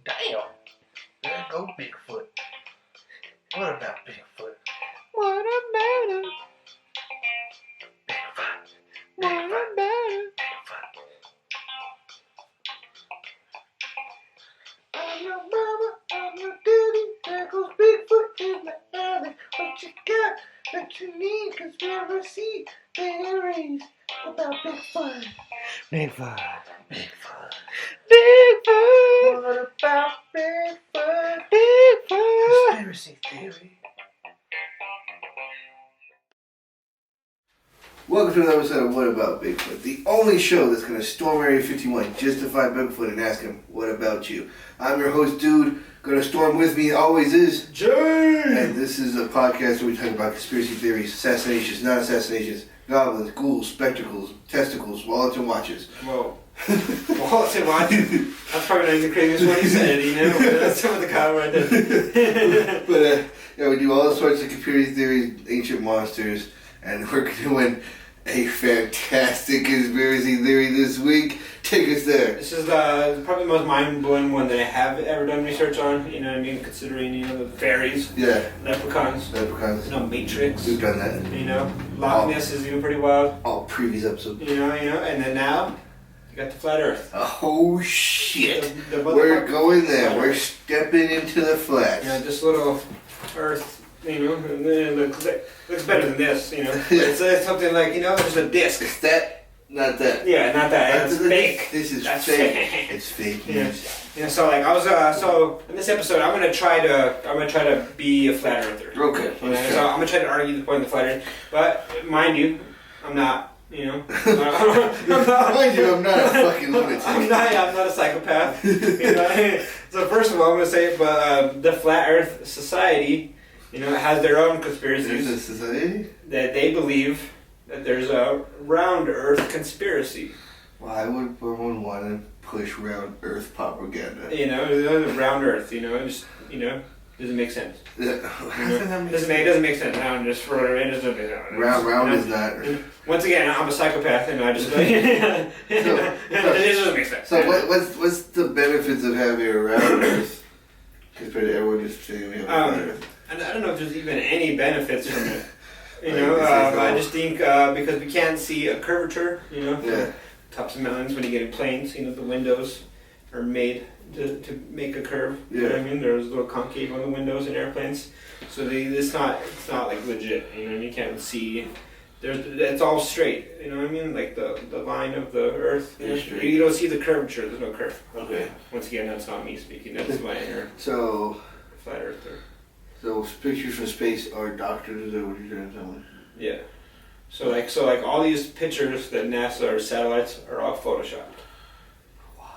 Damn. There go Bigfoot. What about Bigfoot? What about him? Bigfoot. What about him? Bigfoot. I'm your mama, I'm your daddy. There goes Bigfoot in the alley. What you got that you need? Conspiracy theories about Bigfoot. Bigfoot. Bigfoot. Bigfoot. What about Bigfoot? Bigfoot. Conspiracy theory. Welcome to another episode of What About Bigfoot, the only show that's going to storm Area 51 just to find Bigfoot and ask him, what about you? I'm your host, Dude. Going to storm with me always is Jay! And this is a podcast where we talk about conspiracy theories, assassinations, not assassinations, goblins, ghouls, spectacles, testicles, wallets, and watches. Whoa. Wallets and watches? That's probably not even the craziest one you said, you know? That's some of the kind right there. But, yeah, we do all sorts of conspiracy theories, ancient monsters, and we're doing a fantastic conspiracy theory this week. Take us there. This is probably the most mind-blowing one that I have ever done research on, you know what I mean? Considering, you know, the fairies, Yeah. leprechauns, Leprechauns. you know, Matrix, We've done that. you know? Loch Ness is even pretty wild, All previous episodes. you know, and then now, you got the flat earth. Oh shit. The We're going there. flat We're earth. stepping into the flats. You know, this little earth, you know, it looks better than this, you know? It's something like, you know, there's a disc. It's that, not that. Yeah, not that. It's fake. This is That's fake. fake. It's fake Yeah. news. Yeah, so like I was so in this episode I'm gonna try to be a flat earther. Okay, You know, let's so try. I'm gonna try to argue the point of the flat earth. But mind you, I'm not. You know, Mind you, I'm not a fucking lunatic. I'm not a psychopath. You know? So first of all, I'm gonna say, but the Flat Earth Society, you know, has their own There's conspiracies a society? that they believe that there's a round Earth conspiracy. Why would someone want to push round Earth propaganda? You know, the round Earth. You know, just doesn't make sense. Yeah. You know, it doesn't make sense. I'm just for it doesn't make sense. Round You know, is not. Once again, I'm a psychopath, and I just it doesn't make sense. So what's the benefits of having a round Earth compared to everyone just saying we have a round Earth? I don't know if there's even any benefits from it. You Like, know, this is I all- just think because we can't see a curvature. You know, Yeah. tops of mountains when you get in planes. You know, the windows are made to make a curve. You know what I mean? There's a little concave on the windows in airplanes, so it's not like legit. You know, you can't see. It's all straight. You know what I mean? Like the line of the Earth. You know? Straight. You don't see the curvature. There's no curve. Okay. Once again, that's not me speaking. That's my inner So flat earther. pictures from space are doctors, is that what you're trying to tell me? Yeah. So like all these pictures that NASA or satellites are all photoshopped. Why?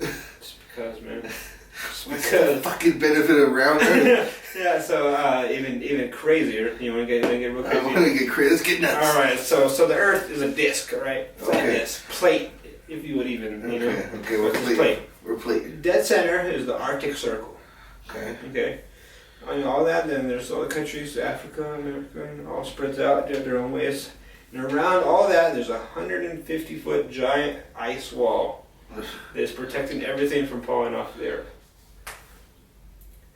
Just because, man. Just What's the because. fucking benefit of round Earth? Yeah. So even crazier. You want to get real I crazy? want to get crazy. Let's get nuts. All right. So the Earth is a disc, right? Flat Okay. disc, plate, if you would even. You know. Okay, we're It's a plate. plate. We're plate. Dead center is the Arctic Circle. Okay. Okay. On all that, then there's all the countries, Africa, America, and all spreads out their own ways. And around all that, there's a 150-foot giant ice wall that is protecting everything from falling off the earth.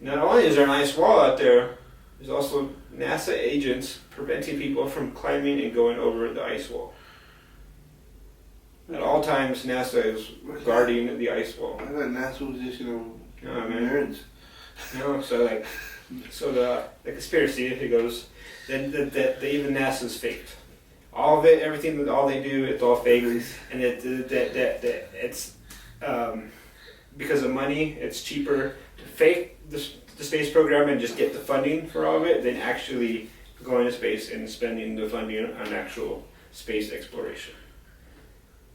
Not only is there an ice wall out there, there's also NASA agents preventing people from climbing and going over the ice wall. At all times, NASA is guarding the ice wall. I thought NASA was just, Oh, man. nerds. You know, so the conspiracy, it goes that even NASA's faked. All of it, everything, all they do, it's all fake, and that it's because of money, it's cheaper to fake the space program and just get the funding for all of it than actually going to space and spending the funding on actual space exploration.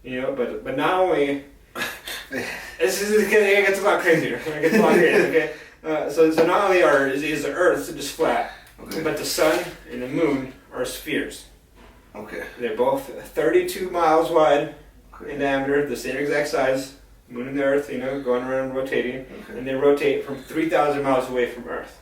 You know, but not only it gets a lot crazier. It gets a lot crazier. Okay. So not only is the Earth just flat, Okay. but the Sun and the Moon are spheres. Okay. They're both 32 miles wide Okay. in diameter, the same exact size. Moon and the Earth, you know, going around rotating, Okay. and they rotate from 3,000 miles away from Earth.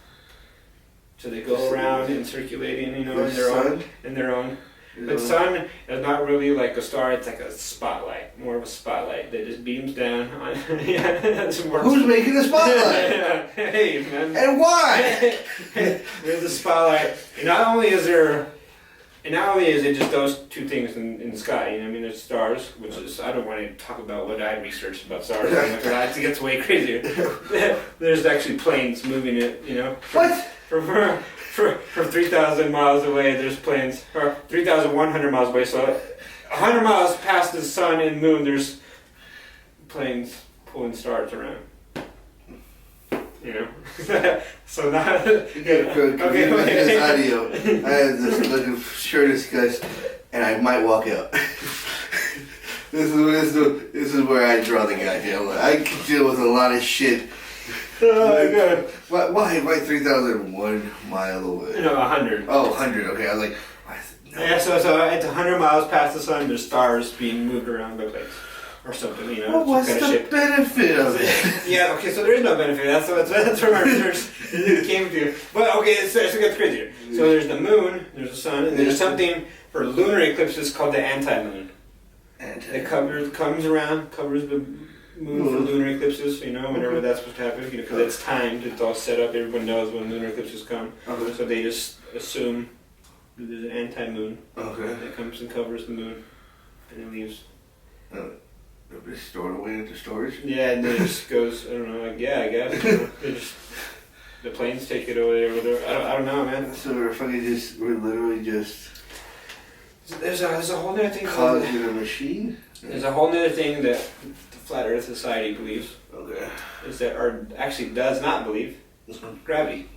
So they go around and circulating, you know, The in their sun? own. In their own. The sun is not really like a star, it's like a spotlight, more of a spotlight that just beams down on it's more Who's making the spotlight? Hey, man. And why? There's a spotlight. And not only is it just those two things in the sky, you know, I mean, there's stars, which is, I don't want to talk about what I researched about stars, because it gets way crazier. There's actually planes moving it, you know. What? For 3,000 miles away, there's planes, or 3,100 miles away, so 100 miles past the sun and moon, there's planes pulling stars around. You know? So now... Okay, this audio. I have this looking sure disgust, and I might walk out. This is where I draw the goddamn line. I can deal with a lot of shit. Oh my God. Why 3,001 mile away? No, 100. Oh, 100. Okay, I was like, why? No. Yeah, so it's 100 miles past the sun, there's stars being moved around by planes. Or something, you know. Well, what's kind of the shit. benefit of it? Yeah, okay, so there is no benefit. That's where my research came to. But okay, so it gets crazier. So there's the moon, there's the sun, and there's something for lunar eclipses called the anti-moon. It comes around, covers the moon for lunar eclipses, you know, whenever that's supposed to happen, you know, because it's timed, it's all set up, everyone knows when lunar eclipses come. Okay. So they just assume that there's an anti-moon Okay. that comes and covers the moon, and it leaves. It's stored away into storage? Yeah, and then it just goes, I don't know, like, yeah, I guess. You know, the planes take it over there. I don't know, man. So we're literally just There's a whole other thing. causing a machine? There's a whole other thing that the Flat Earth Society believes, Okay. is that, or actually does not believe, gravity.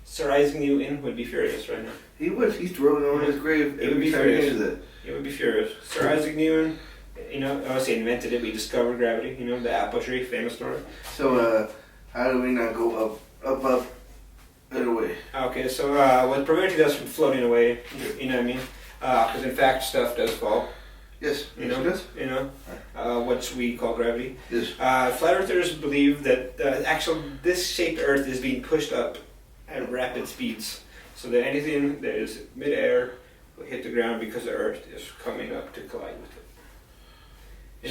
Sir Isaac Newton would be furious right now. He was. He's throwing over his grave. He would be every time furious. he hears that. He would be furious. Sir Isaac Newton, you know, obviously invented it, we discovered gravity, you know, the apple tree, famous story. So, how do we not go up, and away? Okay, so what prevented us from floating away, you know what I mean? Because in fact, stuff does fall. Yes. You Yes, know, it does. you know, what we call gravity. Yes. Flat earthers believe that this shaped Earth is being pushed up at rapid speeds, so that anything that is mid-air will hit the ground because the Earth is coming up to collide with it.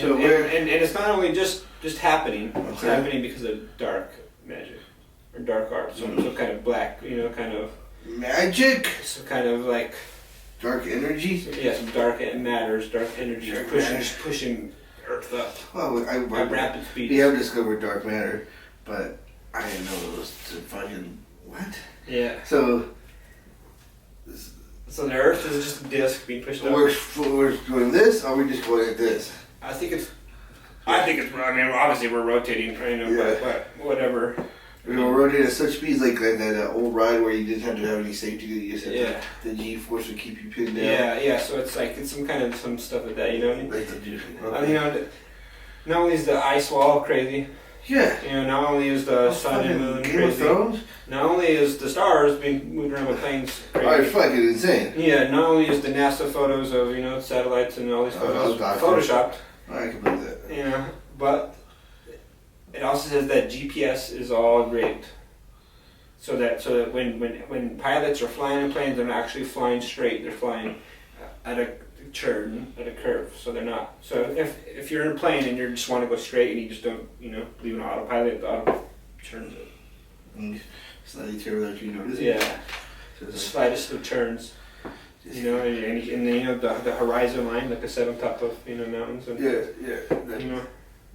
So and it's not only just happening; it's Okay. happening because of dark magic or dark art, some kind of black, you know, kind of Magic. some kind of like. Dark energy. Yes, dark matters, dark energy, Dark pushing matter. pushing Earth up Well, at rapid speed. we have discovered dark matter, but I didn't know it was to fucking what. Yeah. So So the Earth is just a disc being pushed up. we're doing this, or we're just going at this. I think it's. I mean, obviously we're rotating, you know, Yeah. but whatever. We were rotating at such speeds like that old ride where you didn't have to have any safety. You just had Yeah. the G-force would keep you pinned down. Yeah. So it's like it's some stuff like that, you know. Like the G. You know, not only is the ice wall crazy, Yeah. you know, not only is the sun and moon Game of crazy, Thrones? not only is the stars being moved around by planes Alright, crazy. fucking insane. Yeah, not only is the NASA photos of, you know, satellites and all these photos photoshopped, I can believe that. you know, but it also says that GPS is all rigged. So that when pilots are flying in planes, they're not actually flying straight, they're flying at a curve, so they're not. So if you're in a plane and you just want to go straight and you just don't, you know, leave an autopilot, the auto turns it. And slightly tear without you noticing. Yeah, So the it's slightest of turns. You know, and then, you know, the horizon line, like I said, on top of, you know, mountains. And, yeah.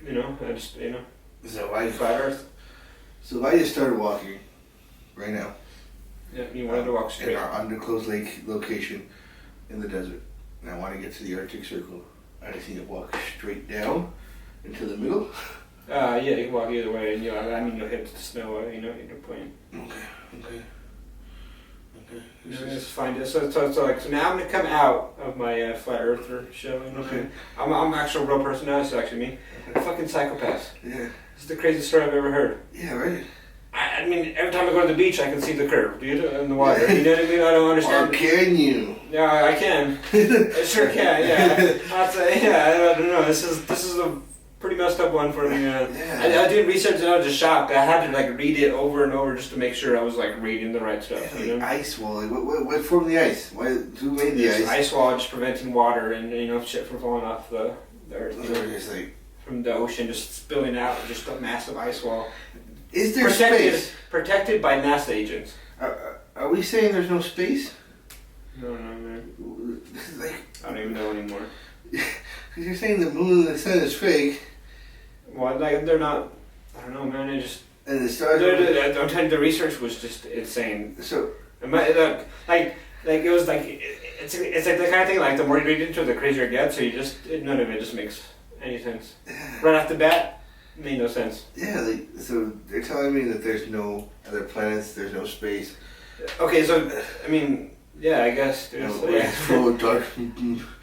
you know, I just, you know, So I flat Earth. just started walking right now Yeah, you wanted to walk in straight. our underclosed lake location in the desert, and I want to get to the Arctic Circle. I just need to walk straight down into the middle. Yeah, you can walk either way, and you'll hit the snow, you know, in your plane. Okay. You know, just find it. So now I'm gonna come out of my flat earther show. You know? Okay. I'm an actual real person now. It's actually me. A fucking psychopath. Yeah. This is the craziest story I've ever heard. Yeah, right. I mean, every time I go to the beach, I can see the curve, dude, in the water. You know what I mean? I don't Or understand. can you? Yeah, I can. I sure can. Yeah. I don't know. This is pretty messed up one for me. Yeah. I did research and I was just shocked. I had to like read it over and over just to make sure I was like reading the right stuff. Yeah, You know? ice wall. Like, what formed the ice? Who made the This ice? ice wall just preventing water and shit from falling off the earth. You know? It's like, From the ocean just spilling out, just a massive ice wall. is there space? Protected by NASA agents. Are we saying there's no space? No, man. Like, I don't even know anymore. because you're saying the moon and the sun is fake, Well, like they're not. I don't know, man. It just. and the stars. I'm telling you, the research was just insane. So Like it was like it's like the kind of thing like the more you read into it, the crazier it gets. So you just none of it just makes any sense. Right off the bat, it made no sense. yeah, like so they're telling me that there's no other planets, there's no space. Okay, so I mean, yeah, I guess there's It's full of dark.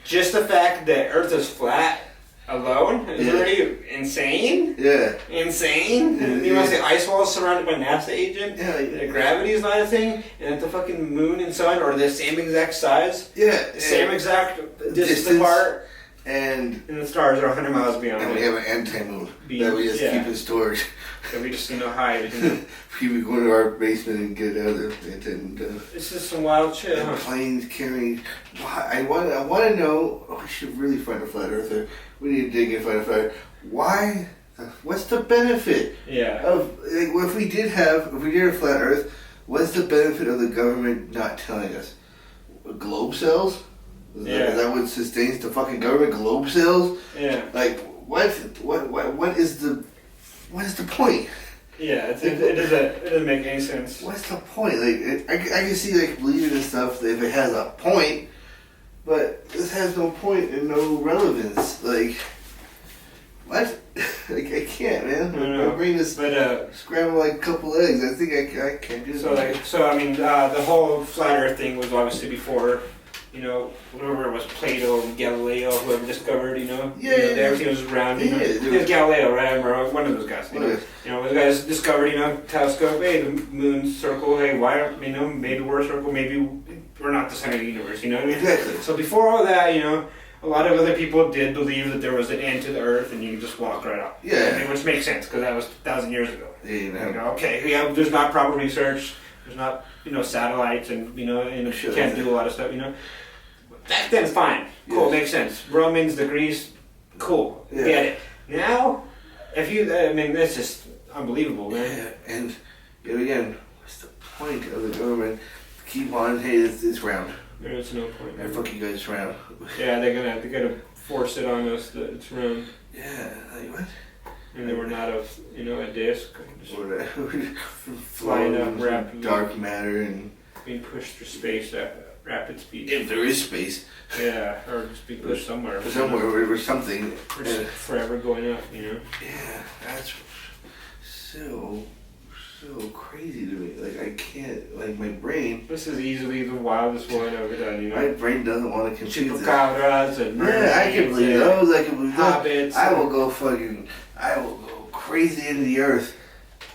just the fact that Earth is flat alone is Yeah. already insane. Yeah. Insane. Yeah, You want to yeah. say ice walls surrounded by NASA agent? Yeah. The gravity is not a thing, and that the fucking moon and sun are the same exact size, Yeah. same exact distance Distance. apart, And and the stars are 100 miles beyond. we it. have an anti-moon Beam, that we just yeah. keep in storage. So we just hide. You know? People go to our basement and get out of the anti-moon. It's just some wild shit, And huh? planes carrying. Why? I want to know. Oh, we should really find a flat earther. We need to dig and find a flat earther. Why? What's the benefit Yeah. of? Like, if we did a flat Earth, what's the benefit of the government not telling us? Globe cells? Yeah. Is that what sustains the fucking government? Globe cells? Yeah. Like what is the point? Yeah. It doesn't make any sense. What's the point? Like I can see like believing in stuff if it has a point, but this has no point and no relevance. Like what? Like I can't, man. I know. My brain is But scrambled like a couple eggs. I think I can't do that. so I mean, the whole flat Earth thing was obviously before, whoever it was, Plato and Galileo, whoever discovered, everything was round. Yeah, It was Galileo, right? I remember one of those guys. Those guys discovered, telescope. Hey, the moon's circle. Hey, why don't maybe we're a circle? Maybe we're not the center of the universe. You know what I mean? Exactly. So before all that, a lot of other people did believe that there was an end to the Earth and you could just walk right up. Yeah. Which makes sense because that was 1,000 years ago. Yeah, Okay, yeah, there's not proper research. There's not, satellites and, Sure. you can't do a lot of stuff, Back then, it's fine. Cool, Yes. makes sense. Romans, the Greeks, cool. Yeah. Get it. Now, that's just unbelievable, man. Yeah, and yet again, what's the point of the government? Keep on, hey, it's round. There's no point. I fuck you guys, it's round. Yeah, they're gonna force it on us that it's round. Yeah, like what? And then we're not a disc. Just We're flying up through rapidly. dark matter and being pushed through space at rapid speed. if there is space Yeah, or just be pushed somewhere. or something. We're just forever going up, Yeah, that's so crazy to me. Like I can't, like my brain. This is easily the wildest one I've ever done, My brain doesn't want to compute this. Chupacabras and Yeah, I can believe those. I can believe those. hobbits. I will go crazy into the earth.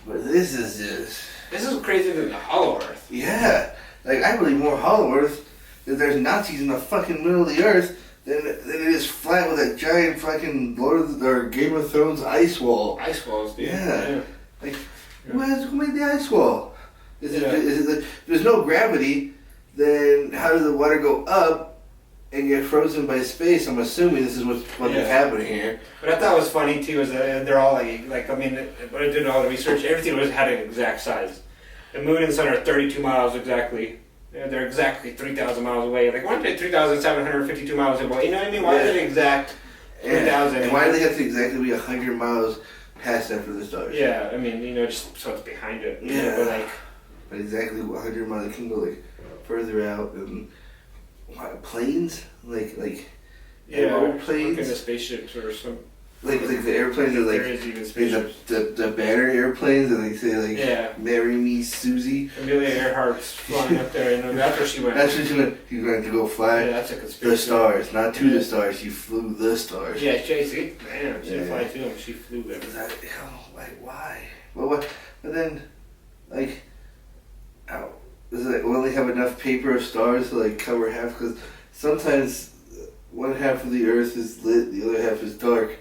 But this is just, This is crazier than the Hollow Earth. yeah. Like I believe more Hollow Earth that there's Nazis in the fucking middle of the earth than it is flat with a giant fucking or Game of Thrones ice wall. Ice walls, dude. Yeah. Like, Yeah. who made the ice wall? Is Yeah. it there's no gravity, then how does the water go up and get frozen by space? I'm assuming this is what's Yeah. happening here. What I thought was funny too is that they're all when I did all the research, everything had an exact size. The moon and the sun are 32 miles exactly. They're exactly 3,000 miles away. Like, why are they 3,752 miles away? You know what I mean? Why is it exact 3,000? And why do they have to exactly be 100 miles past after the stars? Yeah, just so it's behind it. Yeah. But But exactly 100 miles, it can go like further out and planes? Like aeroplanes? Look at the spaceships or some. Like the airplanes are There like is even spaceships. the banner airplanes and they say like Yeah. marry me Susie. Amelia Earhart's flying up there, and that's where she went. That's what she's going to go fly Yeah, that's a the conspiracy. stars, not to the stars. She flew the stars. Yeah, see, man, she didn't Yeah. fly to them. She flew them. Like why? Well, what? But then, like, is it we only have enough paper of stars to like cover half? Because sometimes one half of the Earth is lit, the other half is dark.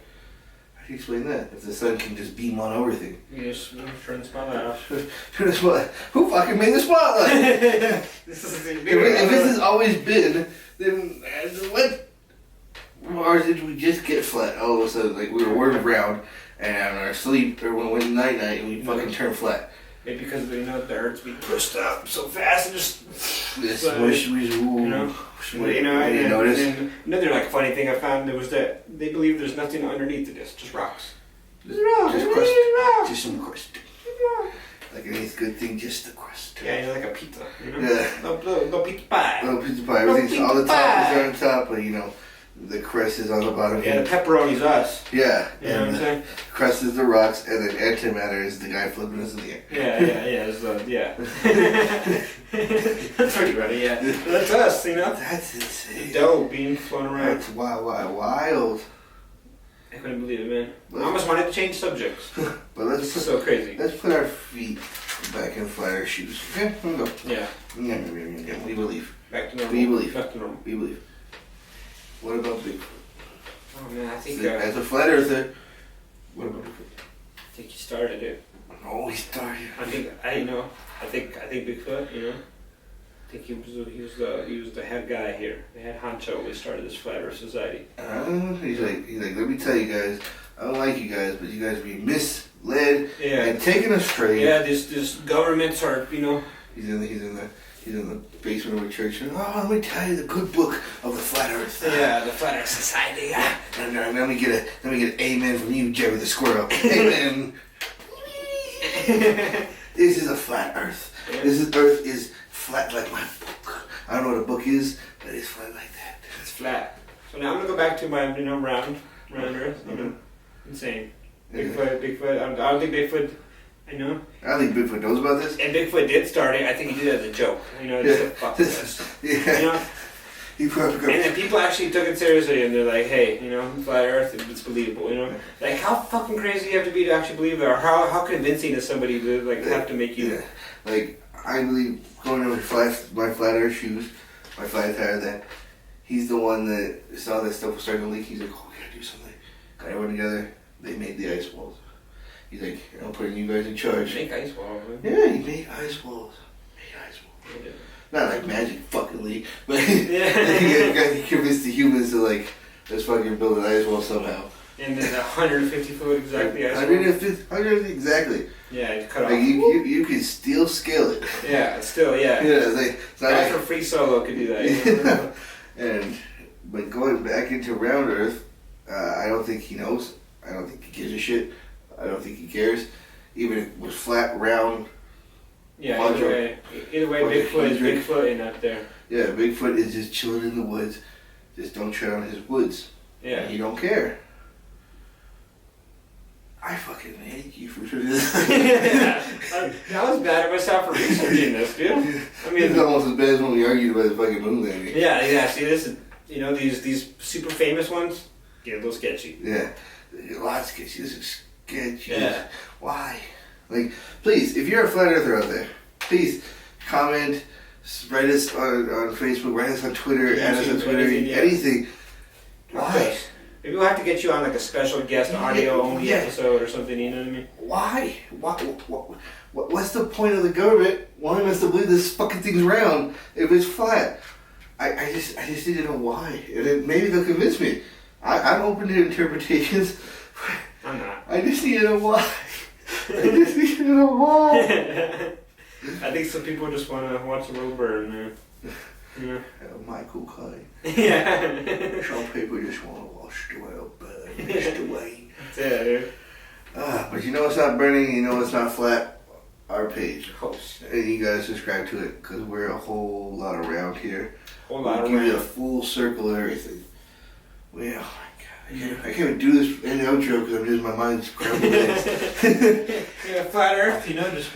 How do you explain that? If the sun can just beam on everything. You just turn the spotlight off. Turn the spotlight. Who fucking made the spotlight? This is if this has always been, then what? Or did we just get flat all of a sudden? Like we were whirling around and on our sleep, or when we went night and we fucking turned flat. Maybe because the Earth's being pushed up so fast and just. This wish we you know, you notice? And another like funny thing I found was that they believe there's nothing underneath the disc, just rocks. Just crust. Just some crust. Like any good thing, just the crust. Yeah, like a pizza. You know? Yeah. No pizza pie. No pizza pie. Everything's on the top is on top, but the crust is on the bottom. Yeah, the pepperoni's us. Yeah. You know what I'm saying? Crust is the rocks, and then antimatter is the guy flipping us in the air. Yeah. That's pretty funny, yeah. That's us, That's insane. The dough being flown around. That's wild. I couldn't believe it, man. I almost wanted to change subjects. But This is so crazy. let's put our feet back in flat earth shoes. Okay, here we go. Yeah. We believe. Back to normal. We believe. Back to normal. We believe. What about Bigfoot? Oh man, I think As a flat earther, what about Bigfoot? I think you started it. Oh, he started. I think Bigfoot. I think he was the head guy here. The head honcho when we started this flat Earth society. He's like, let me tell you guys, I don't like you guys, but you guys are being misled and taken astray. Yeah, these governments are, He's in the basement of a church. And, let me tell you the good book of the flat Earth. Yeah, the flat Earth society. Yeah. And let me get an amen from you, Jerry the squirrel. Amen. This is a flat Earth. Yeah. This Earth is flat like my book. I don't know what a book is, but it's flat like that. It's flat. So now I'm gonna go back to my round Earth. Insane. Bigfoot. I don't think Bigfoot. I know. I don't think Bigfoot knows about this. And Bigfoot did start it. I think he did it as a joke. Just like, fuck this. Yeah. He probably. And then people actually took it seriously, and they're like, "Hey, flat Earth, it's believable." Like how fucking crazy you have to be to actually believe it, or how convincing is somebody to have to make you? Yeah. Like I believe going over my flat Earth shoes, my flat tire. That he's the one that saw that stuff was starting to leak. He's like, "Oh, we gotta do something." Got everyone together. They made the ice walls. He's like, "I'm putting you guys in charge." Make ice walls. Huh? Yeah, he made ice walls. Yeah. Not like magic fuckingly, but Yeah. he convinced the humans to let's fucking build an ice wall somehow. And then 150 foot exactly ice wall. 150 exactly. Yeah, it's cut off. Like you can still scale it. Yeah, it's still, yeah. Yeah, it's not Guy like, from Free Solo could do that. But going back into round Earth, I don't think he knows. I don't think he gives a shit. I don't think he cares. Even if it was flat, round. Yeah, either way, Bigfoot is Bigfoot and up there. Yeah, Bigfoot is just chilling in the woods. Just don't tread on his woods. Yeah. And he don't care. I fucking hate you for sure. That was bad of myself for researching this, dude. I mean, it's almost as bad as when we argued about the fucking moon landing. Yeah. See, this is, these super famous ones get a little sketchy. Yeah, a lot sketchy. This is sketchy. Yeah. Why? Like, please, if you're a flat earther out there, please comment, write us on Facebook, write us on Twitter, add us on Twitter, anything. Why? Maybe we'll have to get you on like a special guest audio only episode or something, you know what I mean? Why? What's the point of the government wanting us to believe this fucking thing's round if it's flat? I just didn't know why. And then maybe they'll convince me. I'm open to interpretations. I'm not. I just need to know why. I think some people just want to watch the world burn, man. Yeah. Michael Klein. Yeah. Some people just want to watch the world burn. Mr. Wayne. That's it, dude. But you know it's not burning, you know it's not flat. Our page. Host. And you gotta subscribe to it because we're a whole lot around here. Whole lot We'll give you a around. full circle of everything. Well, oh my God. I can't even do this in the outro because I'm just, my mind's crumbling. Yeah, flat Earth, just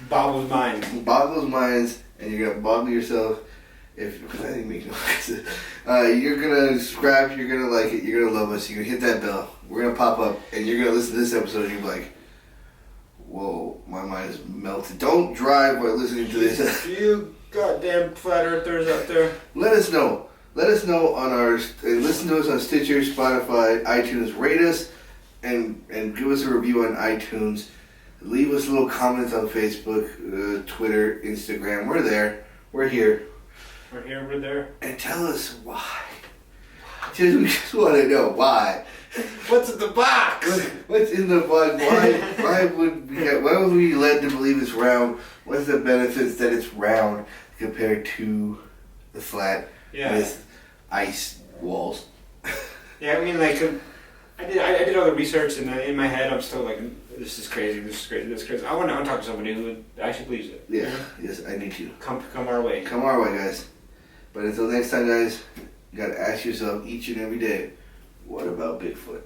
boggles minds. Boggles minds, and you're gonna boggle yourself. Because I didn't make no sense. You're gonna subscribe, you're gonna like it, you're gonna love us, you're gonna hit that bell. We're gonna pop up, and you're gonna listen to this episode, and you're like, whoa, my mind is melted. Don't drive while listening to this. You goddamn flat earthers out there. Let us know. Let us know on listen to us on Stitcher, Spotify, iTunes. Rate us and give us a review on iTunes. Leave us little comments on Facebook, Twitter, Instagram. We're there. We're here. We're here, we're there. And tell us why. We just want to know why. What's in the box? What's in the box? Why would we be led to believe it's round? What's the benefits that it's round compared to the flat with ice walls? Yeah, I mean, like, I did all the research, and in my head, I'm still like, this is crazy. I want to talk to somebody who actually believes it. Yeah, yes, I need you. Come our way. Come our way, guys. But until next time, guys, you gotta ask yourself each and every day, what about Bigfoot?